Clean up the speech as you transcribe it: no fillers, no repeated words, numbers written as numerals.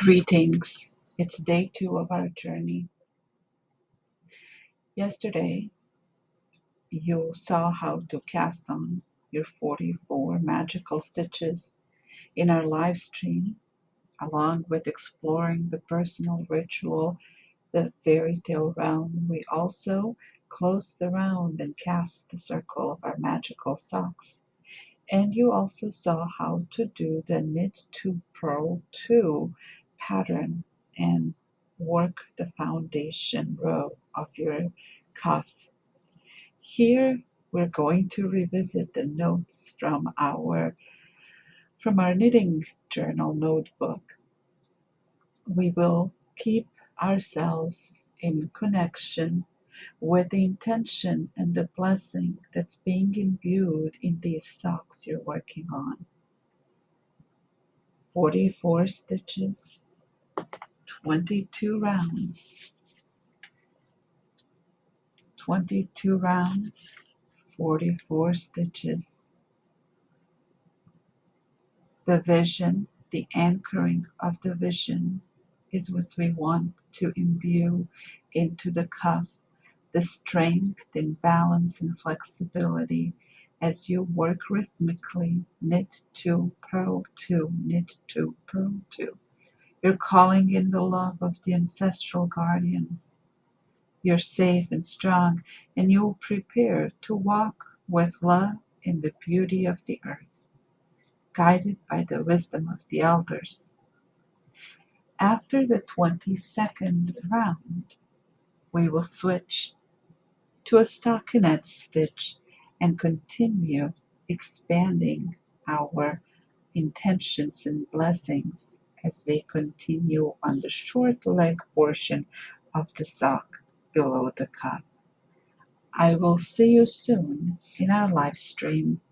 Greetings. It's day 2 of our journey. Yesterday, you saw how to cast on your 44 magical stitches in our live stream, along with exploring the personal ritual, the fairy tale round. We also closed the round and cast the circle of our magical socks. And you also saw how to do the knit to purl 2 pattern and work the foundation row of your cuff. Here we're going to revisit the notes from our knitting journal notebook. We will keep ourselves in connection with the intention and the blessing that's being imbued in these socks you're working on. 44 stitches, 22 rounds, 22 rounds, 44 stitches. The vision, the anchoring of the vision is what we want to imbue into the cuff, the strength and balance and flexibility as you work rhythmically, knit 2, purl 2, knit 2, purl 2. You're calling in the love of the ancestral guardians. You're safe and strong, and you'll prepare to walk with love in the beauty of the earth, guided by the wisdom of the elders. After the 22nd round, we will switch to a stockinette stitch and continue expanding our intentions and blessings as we continue on the short leg portion of the sock below the cuff. I will see you soon in our live stream.